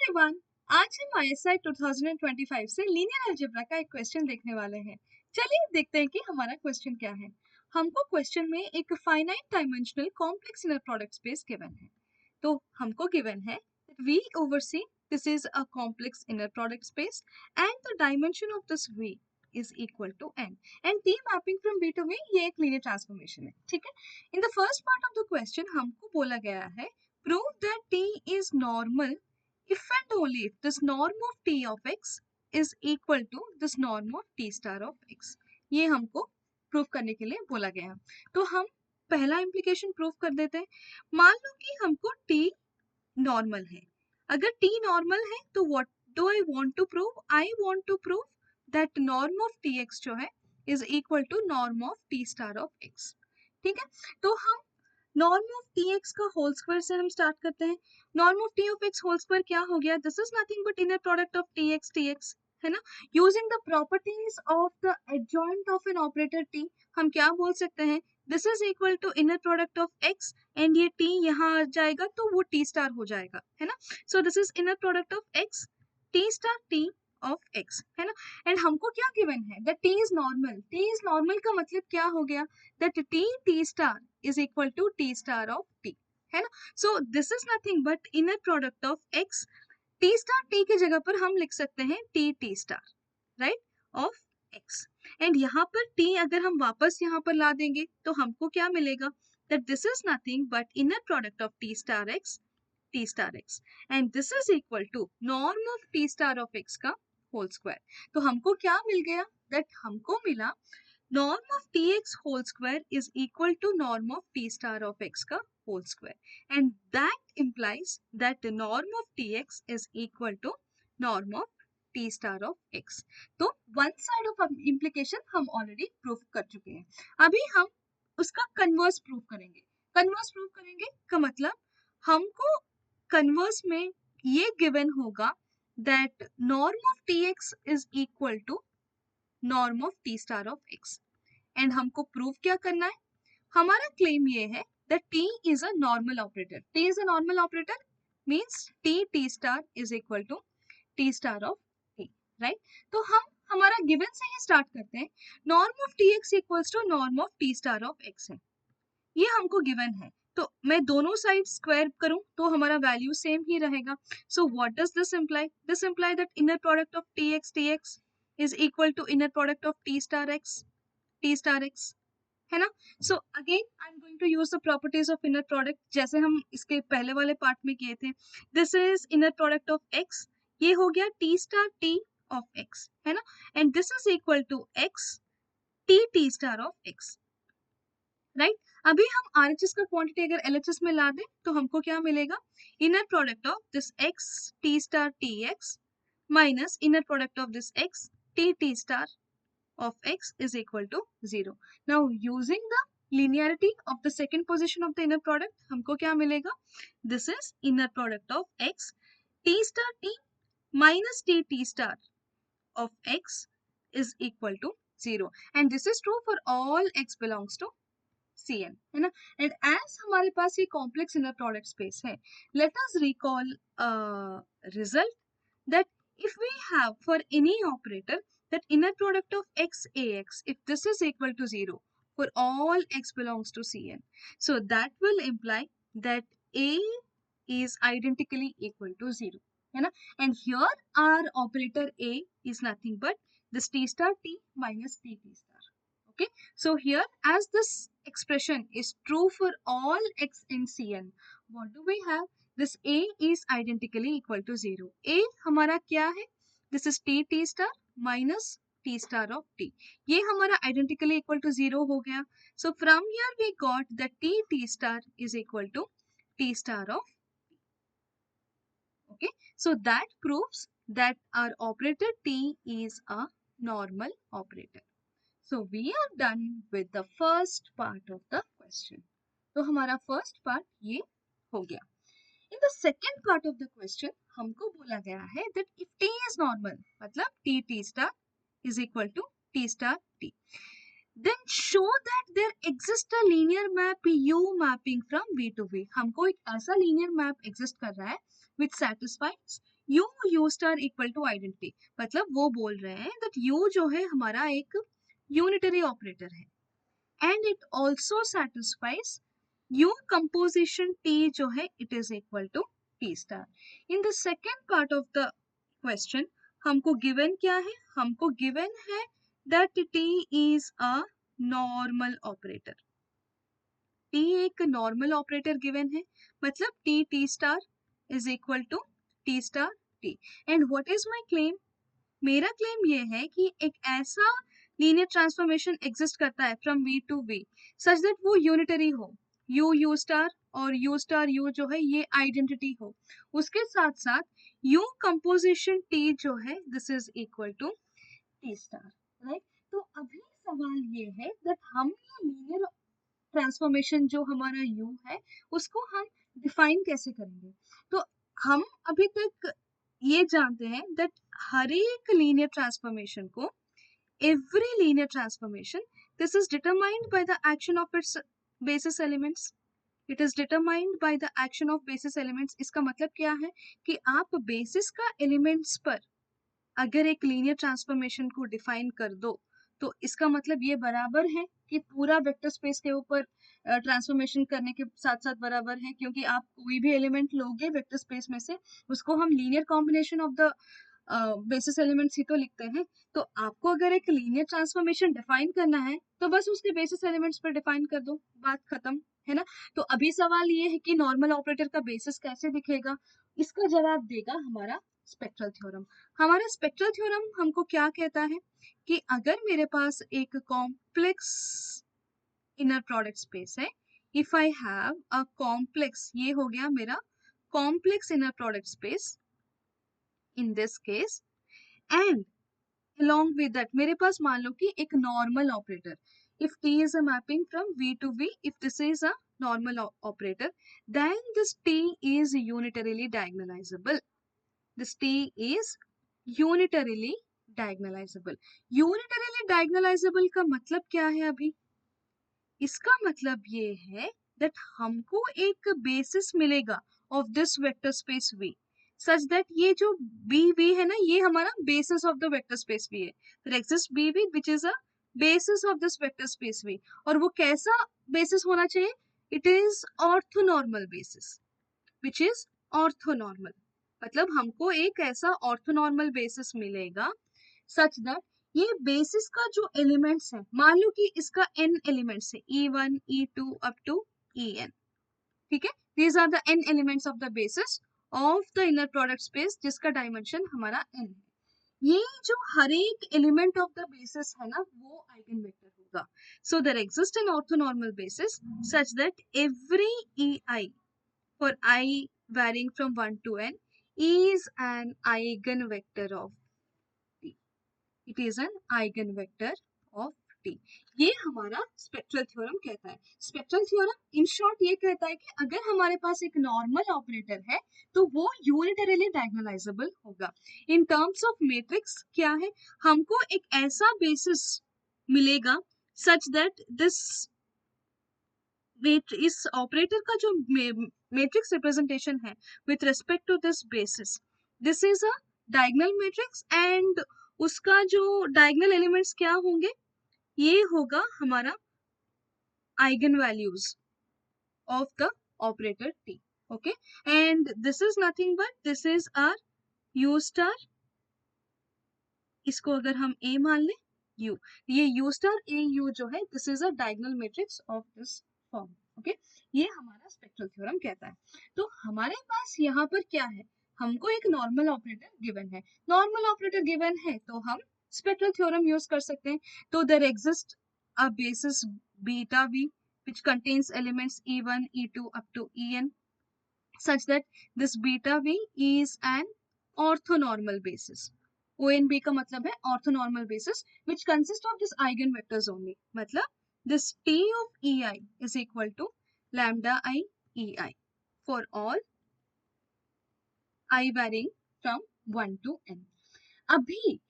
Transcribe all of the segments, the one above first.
Everyone, आज हम ISI 2025 से लीनियर अलजेब्रा का एक क्वेश्चन देखने वाले हैं। चलिए देखते हैं कि हमारा क्वेश्चन क्या है। हमको क्वेश्चन में एक finite dimensional complex inner product space given है। तो हमको गिवन है V over C, this is a complex inner product space and the dimension of this V is equal to n and T mapping from V to V ये एक linear transformation है, ठीक है। In the first part of the question हमको बोला गया है prove that T is normal if and only if this norm of T of x is equal to this norm of T star of x। ये हमको prove करने के लिए बोला गया है। तो हम पहला इम्प्लीकेशन प्रूव कर देते हैं। मान लो कि हमको T नॉर्मल है। अगर T नॉर्मल है तो what do I want to prove? I want to prove that norm of Tx जो है is equal to norm of T star of x। ठीक है, तो हम नॉर्म ऑफ Tx का होल स्क्वायर से हम स्टार्ट करते हैं। Norm of T of x whole square क्या हो गया? This is nothing but inner product of Tx है ना। Using the properties of the adjoint of an operator T हम क्या बोल सकते हैं? This is equal to inner product of x and ये T यहाँ आ जाएगा तो वो T स्टार हो जाएगा, है ना। So this is inner product of x T star T of x, है ना। एंड हमको क्या गिवन है? That T is normal. T is normal का मतलब क्या हो गया? That T star is equal to T star of T, है ना। So this is nothing but inner product of x। T star T की जगह पर हम लिख सकते हैं T star, right, of x। and यहाँ पर T अगर हम वापस यहाँ पर ला देंगे तो हमको क्या मिलेगा? that this is nothing but inner product of T star x and this is equal to norm of T star of x का whole square। तो हमको क्या मिल गया? that हमको मिला norm of Tx whole square is equal to norm of T star of x का whole square and that implies that the norm of Tx is equal to norm of T star of x। तो one side of implication हम already proof कर चुके हैं। अभी हम उसका converse proof करेंगे। कन्वर्स प्रूफ करेंगे का मतलब हमको कन्वर्स में ये गिवन होगा that norm of Tx is equal to norm of T star of x and हमको प्रूव क्या करना है? हमारा क्लेम ये है that T is a normal operator। T is a normal operator means T star is equal to T star of T, right? तो हम हमारा गिवन से ही स्टार्ट करते हैं। Norm of Tx equals to norm of T star of x है, ये हमको given है। तो मैं दोनों साइड स्क्वायर करूं तो हमारा वैल्यू सेम ही रहेगा। सो what does this imply? This imply that inner product of Tx is equal to inner product of T star x, है ना। So again I am going to use the properties of inner product जैसे हम इसके पहले वाले part में किए थे। This is inner product of x, ये हो गया T star T of x, है ना। And this is equal to x T star of x, right. अभी हम RHS का क्वांटिटी अगर LHS में ला दें तो हमको क्या मिलेगा? Inner product of this x T star Tx minus inner product of this x T star of x is equal to 0। Now using the linearity of the second position of the inner product हमको क्या मिलेगा? This is inner product of x T star T minus T star of x is equal to 0 and this is true for all x belongs to Cn, है ना। and as हमारे पास ये complex inner product space है, let us recall a result that if we have for any operator that inner product of x ax, if this is equal to 0 for all x belongs to Cn, so that will imply that a is identically equal to 0, है ना। and here our operator a is nothing but this T star T minus T star, okay। so here as this expression is true for all x in Cn, what do we have? This a is identically equal to 0। a हमारा क्या है? This is T star minus T star of T, ये हमारा identically equal to 0 हो गया। so from here we got that T star is equal to T star of T, okay। so that proves that our operator T is a normal operator। so we are done with the first part of the question। तो हमारा first part ये हो गया। In the second part of the question हमको बोला गया है that if T is normal मतलब T star is equal to T star T, then show that there exists a linear map U mapping from V to V। हमको एक ऐसा linear map exist कर रहा है which satisfies u star equal to identity, मतलब वो बोल रहे हैं दैट u जो है हमारा एक यूनिटरी ऑपरेटर है and it also satisfies u composition t जो है it is equal to t star. In the second part of the question हमको given क्या है, हमको given है that t is a normal operator. t एक normal operator given है, मतलब t star is equal to t star t. And what is my claim? मेरा claim ये है कि एक ऐसा लीनियर ट्रांसफॉर्मेशन एग्जिस्ट करता है from v to v such that वो यूनिटरी हो, u स्टार और u स्टार u जो है ये आइडेंटिटी हो, उसके साथ साथ u कंपोजिशन t जो है this is equal to t star, right. तो अभी सवाल ये है दैट हम ये लीनियर ट्रांसफॉर्मेशन जो हमारा u है उसको हम डिफाइन कैसे करेंगे. तो हम अभी तक ये जानते हैं दैट हर एक लीनियर ट्रांसफॉर्मेशन को, every linear transformation, this is determined by the action of its basis elements. It is determined by the action of basis elements. इसका मतलब क्या है कि आप बेसिस का एलिमेंट्स पर अगर एक लीनियर ट्रांसफॉर्मेशन को डिफाइन कर दो तो इसका मतलब ये बराबर है कि पूरा वेक्टर स्पेस के ऊपर ट्रांसफॉर्मेशन करने के साथ साथ बराबर है, क्योंकि आप कोई भी एलिमेंट लोगे वेक्टर स्पेस में से उसको हम linear combination of the basis elements ही तो लिखते हैं. तो आपको अगर एक लीनियर ट्रांसफॉर्मेशन डिफाइन करना है तो बस उसके बेसिस एलिमेंट्स पर डिफाइन कर दो, बात खत्म है ना. तो अभी सवाल ये है कि नॉर्मल ऑपरेटर का बेसिस कैसे दिखेगा, इसका जवाब देगा हमारा स्पेक्ट्रल थ्योरम. हमारा स्पेक्ट्रल थ्योरम हमको क्या कहता है कि अगर मेरे पास एक कॉम्प्लेक्स इनर प्रोडक्ट स्पेस है, if I have a complex, ये हो गया मेरा complex inner product space in this case, and along with that मेरे पास मान लो कि एक normal operator, if t is a mapping from v to v, if this is a normal operator, then this t is unitarily diagonalizable. This t is unitarily diagonalizable. Unitarily diagonalizable का मतलब क्या है अभी, इसका मतलब ये है that हमको एक basis मिलेगा of this vector space v such that ये जो bv है ना ये हमारा basis of the vector space v है. There exists bv which is a basis of this vector space v. और वो कैसा basis होना चाहिए, it is orthonormal basis which is orthonormal. मतलब हमको एक ऐसा orthonormal basis मिलेगा such that ये बेसिस का जो एलिमेंट्स है, मान लो कि इसका n एलिमेंट्स है e1 e2 up to en, ठीक है. These are the n elements of the basis of the inner product space जिसका डायमेंशन हमारा n है. ये जो हर एक एलिमेंट ऑफ द बेसिस है ना वो आइगन वेक्टर होगा. So there exist an orthonormal basis such that every ei for I varying from 1 to n is an eigenvector of t. It is an eigenvector of t. ये हमारा spectral theorem कहता है. Spectral theorem in short ये कहता है कि अगर हमारे पास एक नॉर्मल ऑपरेटर है तो वो यूनिटरली डायगोनलाइजेबल होगा. इन टर्म्स ऑफ मैट्रिक्स क्या है, हमको एक ऐसा बेसिस मिलेगा सच दैट दिस इस ऑपरेटर का जो मैट्रिक्स रिप्रेजेंटेशन है with respect to this basis, this is a diagonal matrix and उसका जो डायगोनल एलिमेंट्स क्या होंगे, ये होगा हमारा eigen values of the operator t. Okay, and this is nothing but this is our u star, इसको अगर हम a मान लें u, ये u स्टार a u जो है this is a diagonal matrix of this form. Okay, ये हमारा स्पेक्ट्रल थ्योरम कहता है. तो हमारे पास यहाँ पर क्या है, हमको एक नॉर्मल ऑपरेटर गिवन है. नॉर्मल ऑपरेटर गिवन है तो हम स्पेक्ट्रल थ्योरम यूज कर सकते हैं. तो there exist a basis beta v which contains elements e1 e2 up to en such that this beta v is an orthonormal basis. ONB का मतलब है orthonormal basis which consists of this eigenvectors only. मतलब this t of ei is equal to lambda I ei for all I varying from 1 to n. अभी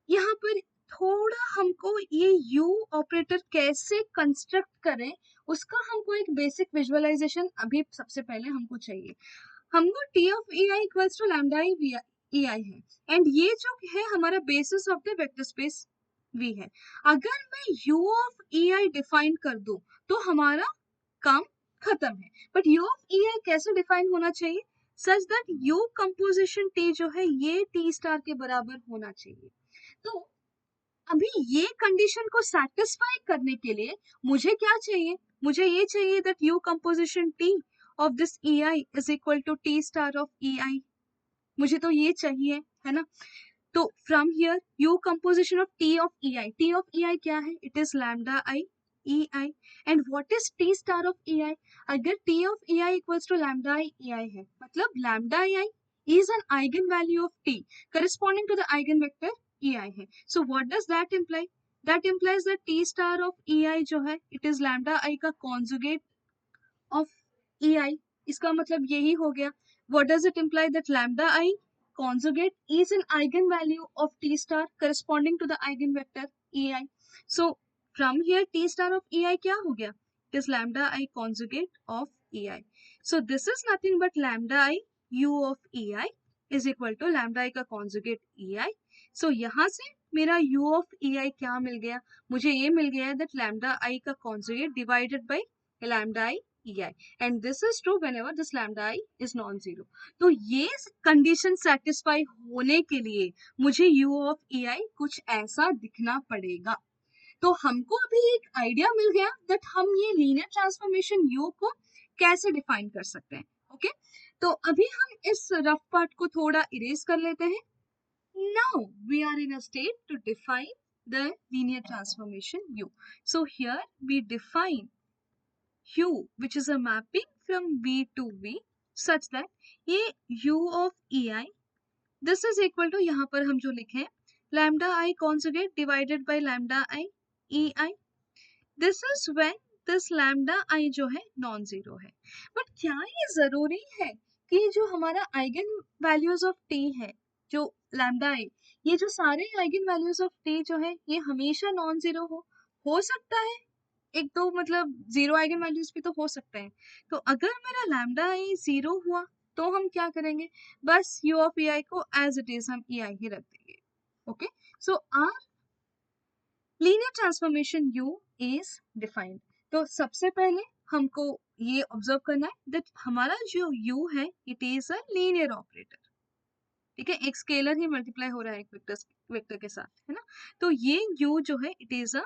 यहाँ पर थोड़ा हमको ये u ऑपरेटर कैसे कंस्ट्रक्ट करें उसका हमको एक बेसिक विजुअलाइजेशन अभी सबसे पहले हमको चाहिए. हमको T of A I equals to lambda E I है, एंड ये जो है हमारा basis of the vector space V है। अगर मैं U of E I define कर दूं तो हमारा काम खत्म है। But U of E I कैसे डिफाइन होना चाहिए? Such that U composition T जो है ये टी स्टार के बराबर होना चाहिए। तो अभी ये कंडीशन को सेटिस्फाई करने के लिए मुझे क्या चाहिए? मुझे ये चाहिए that U composition T of this E I is equal to T star of E I. मुझे तो ये चाहिए, है ना? तो from here U composition of T of E I, T of E I क्या है? It is lambda I E I. And what is T star of E I? अगर T of E I equals to lambda I E I है, मतलब lambda I I is an eigenvalue of T corresponding to the eigenvector E I है। So what does that imply? That implies that T star of E I जो है it is lambda I का conjugate of E आई। इसका मतलब यही हो गया। What does it imply? That lambda I conjugate is an eigenvalue of T star corresponding to the eigenvector EI. So from here T star of EI क्या हो गया? It is lambda I conjugate of EI. So this is nothing but lambda I U of EI is equal to lambda I का conjugate EI. So यहाँ से मेरा U of EI क्या मिल गया? मुझे ये मिल गया that lambda I का conjugate divided by lambda I EI, and this is true whenever this lambda I is non-zero. तो ये कंडीशन सेटिस्फाई होने के लिए मुझे u ऑफ ई आई कुछ ऐसा दिखना पड़ेगा। तो हमको अभी एक आइडिया मिल गया दैट हम ये लीनियर ट्रांसफॉर्मेशन u को कैसे डिफाइन कर सकते हैं। ओके, तो अभी हम इस रफ पार्ट को थोड़ा इरेज कर लेते हैं। Now we are in a state to define the linear transformation u. So here we define u which is a mapping from v to v such that ये u of ei this is equal to, यहाँ पर हम जो लिखे lambda I conjugate divided by lambda I ei. This is when this lambda I जो है non zero है। But क्या ये जरूरी है कि जो हमारा आइगन वैल्यूज ऑफ t है, जो lambda I, ये जो सारे आइगन वैल्यूज ऑफ t जो है ये हमेशा नॉन जीरो हो सकता है? एक तो मतलब जीरो आइगन वैल्यूज भी तो हो सकते हैं। तो अगर मेरा लैम्डा आई जीरो हुआ तो हम क्या करेंगे? बस u ऑफ ई आई को एज इट इज हम ई आई ही रख देंगे। Okay, so our linear transformation u is defined. तो सबसे पहले हमको ये ऑब्जर्व करना है दैट हमारा जो u है it is a linear operator. ठीक है, एक स्केलर ही मल्टीप्लाई हो रहा है एक वेक्टर के साथ, है ना? तो ये u जो है it is a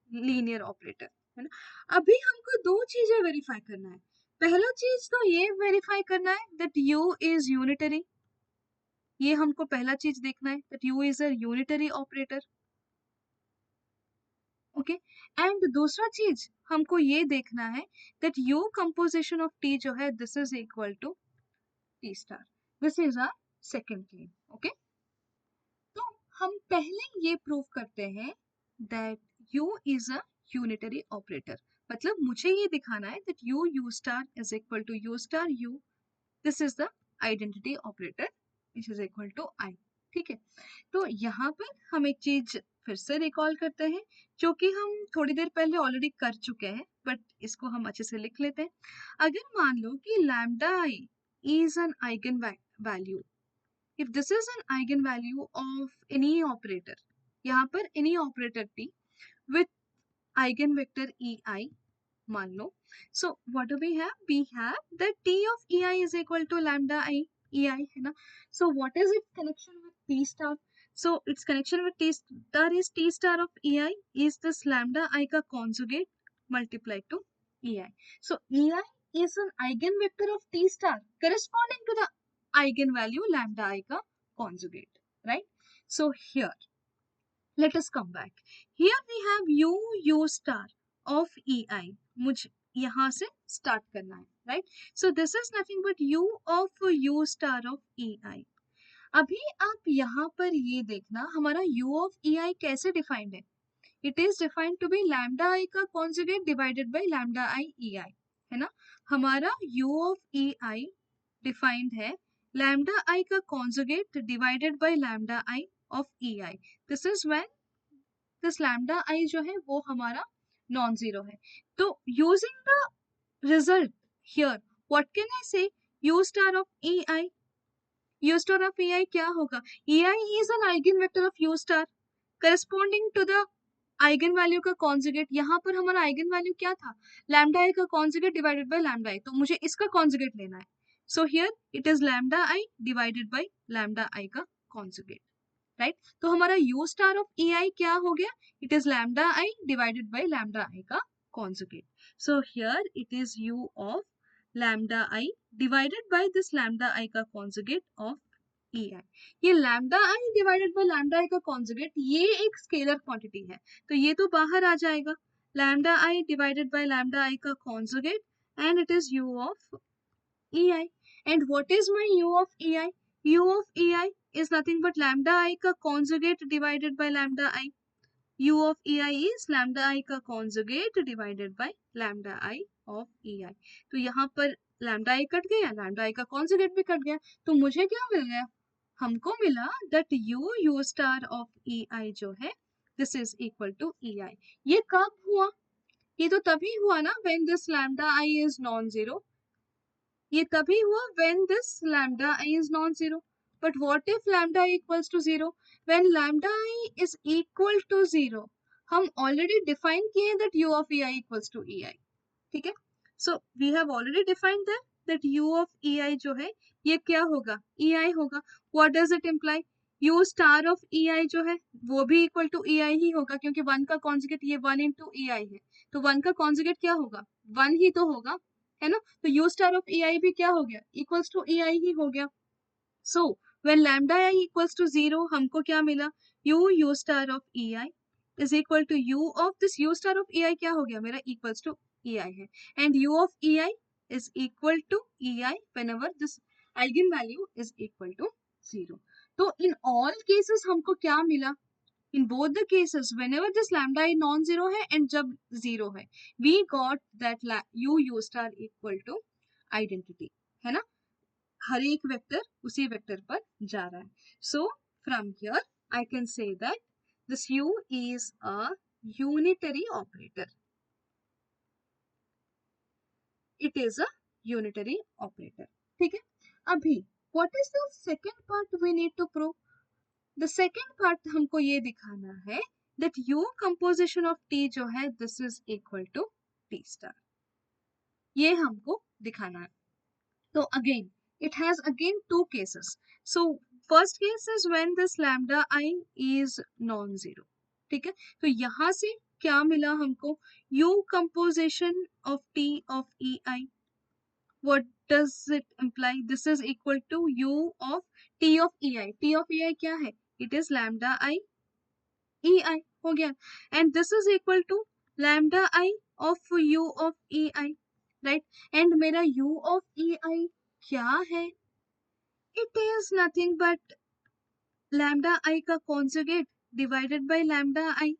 linear operator, है ना? अभी हमको दो चीजें वेरीफाई करना है। पहला चीज तो ये वेरीफाई करना है दैट u इज यूनिटरी। ये हमको पहला चीज देखना है that u is a unitary operator. Okay, and दूसरा चीज हमको ये देखना है that u composition of t जो है this is equal to t star. This is our second claim. Okay, तो हम पहले ये प्रूव करते हैं that u is a unitary operator. मतलब मुझे ये दिखाना है that u star is equal to u star u। This is the identity operator which is equal to i। ठीक है, तो यहाँ पर हम एक चीज फिर से रिकॉल करते हैं जो कि हम थोड़ी देर पहले ऑलरेडी कर चुके हैं, बट इसको हम अच्छे से लिख लेते हैं। अगर मान लो कि lambda i is an eigen value, if this is an eigenvalue of any operator, यहाँ पर any operator t with eigenvector ei मान लो, so what do we have? We have that t of ei is equal to lambda I ei, है ना? So what is its connection with t star? So its connection with t star is t star of ei is this lambda I का conjugate multiplied to ei. So ei is an eigenvector of t star corresponding to the eigenvalue lambda I का conjugate, right? So here, let us come back. Here we have u star of ei. मुझे यहाँ से start करना है, right? So this is nothing but u of u star of ei. अभी आप यहाँ पर ये देखना हमारा u of ei कैसे डिफाइंड है? It is defined to be lambda I का conjugate divided by lambda I ei, है ना? हमारा u of ei डिफाइंड है lambda I का conjugate divided by lambda I of ei. This is when this lambda I जो है वो हमारा नॉन जीरो है। तो using the result here, what can I say? u star of ei, u star of ei क्या होगा, ei is an eigenvector of u star corresponding to the eigen value का conjugate. यहाँ पर हमारा eigen value क्या था, lambda I का conjugate divided by lambda I, तो मुझे इसका कॉन्जुगेट लेना है। So here it is lambda I divided by lambda I का कॉन्जुगेट, राइट। तो हमारा u star of A I क्या हो गया, it is lambda I divided by lambda I का conjugate. So here it is u of lambda I divided by this lambda I का conjugate of E I. ये lambda I divided by lambda I का conjugate, ये एक scalar quantity है, तो ये तो बाहर आ जाएगा, lambda I divided by lambda I का conjugate, and it is u of E I. And what is my u of E I, u of E I is nothing but lambda I का conjugate divided by lambda I. U of EI is lambda I का conjugate divided by lambda I of EI. तो यहाँ पर lambda I cut गया, lambda I का conjugate भी cut गया, तो मुझे क्या मिल गया, हमको मिला that u star of EI जो है this is equal to EI। ये कब हुआ, ये तो तभी हुआ ना when this lambda I is non-zero, ये तभी हुआ when this lambda I is non-zero। But what if lambda I equals to 0? When lambda I is equal to 0, हम already define किए that u of ei equals to ei, ठीक है। So we have already defined that u of ei जो है ये क्या होगा, ei होगा। What does it imply? u star of ei जो है वो भी equal to ei ही होगा, क्योंकि 1 का conjugate ये 1 into ei है, तो 1 का conjugate क्या होगा, 1 ही तो होगा, है ना। तो u star of ei भी क्या हो गया, equals to ei ही हो गया। So when lambda I equals to 0, हमको क्या मिला, u star of ei is equal to u of this u star of ei क्या हो गया मेरा, equals to ei है, and u of ei is equal to ei whenever this eigenvalue is equal to 0। तो in all cases हमको क्या मिला, in both the cases whenever this lambda I non-zero है and जब 0 है, we got that u star equal to identity, है ना, हर एक वेक्टर उसी वेक्टर पर जा रहा है। So from here I can say that this u is a unitary operator, it is a unitary operator, ठीक है। अभी what is the second part we need to prove, the second part हमको ये दिखाना है that u composition of t जो है this is equal to t star, ये हमको दिखाना है। So again, it has again two cases. So first case is when this lambda I is non-zero, ठीक है। तो यहाँ से क्या मिला हमको, u composition of T of EI, what does it imply, this is equal to u of T of EI, T of EI क्या है, it is lambda I EI हो गया, and this is equal to lambda I of u of EI, right। and मेरा u of EI क्या है, it is nothing but lambda I का conjugate divided by lambda I,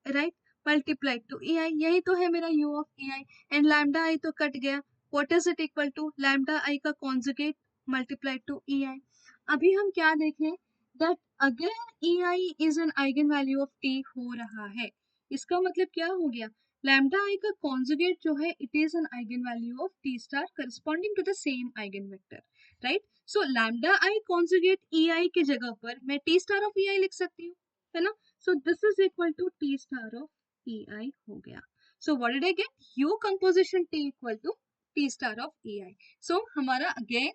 right, multiplied to ei, यही तो है मेरा u of ei, and lambda I तो cut गया, what is it equal to, lambda I का conjugate multiplied to ei। अभी हम क्या देखें, that again ei is an eigenvalue of t हो रहा है, इसका मतलब क्या हो गया, lambda I का conjugate जो है it is an eigenvalue of t star corresponding to the same eigenvector, right। so lambda I conjugate ei के जगह पर मैं t star of ei लिख सकती हूँ, है ना। so this is equal to t star of ei हो गया। so what did I get, u composition t equal to t star of ei। so हमारा again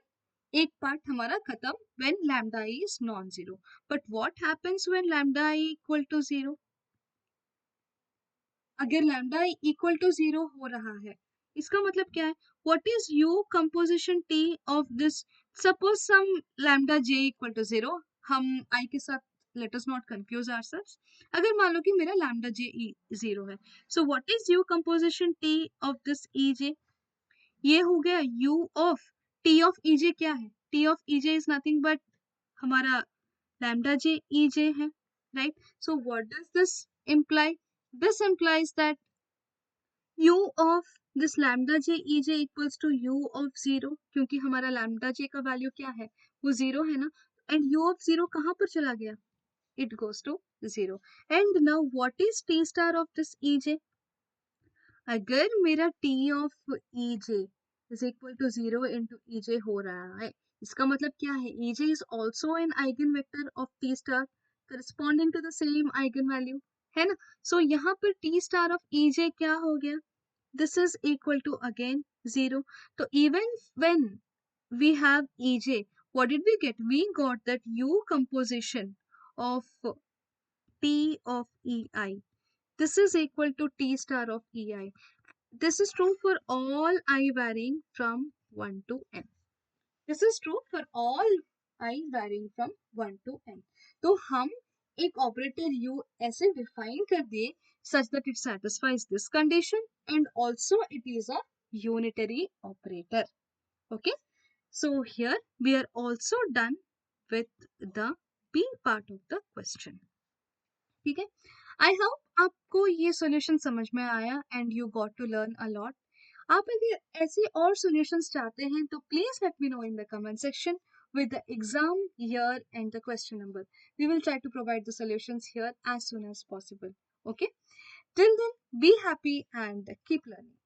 एक पार्ट हमारा खत्म when lambda I is non-zero, but what happens when lambda I equal to 0, अगर lambda equal to 0 हो रहा है, इसका मतलब क्या है, what is u composition t of this, suppose some lambda j equal to 0, हम i के साथ let us not confuse ourselves, अगर मान लो कि मेरा लैम्डा j 0 है, so what is u composition t of this ej, ये हो गया u ऑफ t ऑफ ej क्या है, t ऑफ ej इज नथिंग बट हमारा lambda j ej है, right. So what does this imply, this implies that u of this lambda j ej equals to u of 0, क्योंकि हमारा lambda j का value क्या है, वो 0 है ना, and u of 0 कहाँ पर चला गया, it goes to 0। and now what is t star of this ej, अगर मेरा t of ej is equal to 0 into ej हो रहा है। इसका मतलब क्या है, ej is also an eigen vector of T star corresponding to the same eigen value, है ना। सो यहाँ पर टी स्टार ऑफ ej क्या हो गया, this is equal to again 0. So even when we have ej, what did we get, we got that u composition of t of ei, this is equal to t star of ei. This is true for all I varying from 1 to n. This is true for all I varying from 1 to n. तो हम एक operator u ऐसे define कर दिए such that it satisfies this condition and also it is a unitary operator. Okay, so here we are also done with the B part of the question. ठीक है, I hope आपको ये solution समझ में आया and you got to learn a lot. आप अगर ऐसे और सॉल्यूशंस चाहते हैं तो please let me know in the comment section with the exam year and the question number. We will try to provide the solutions here as soon as possible. Okay, till then be happy and keep learning.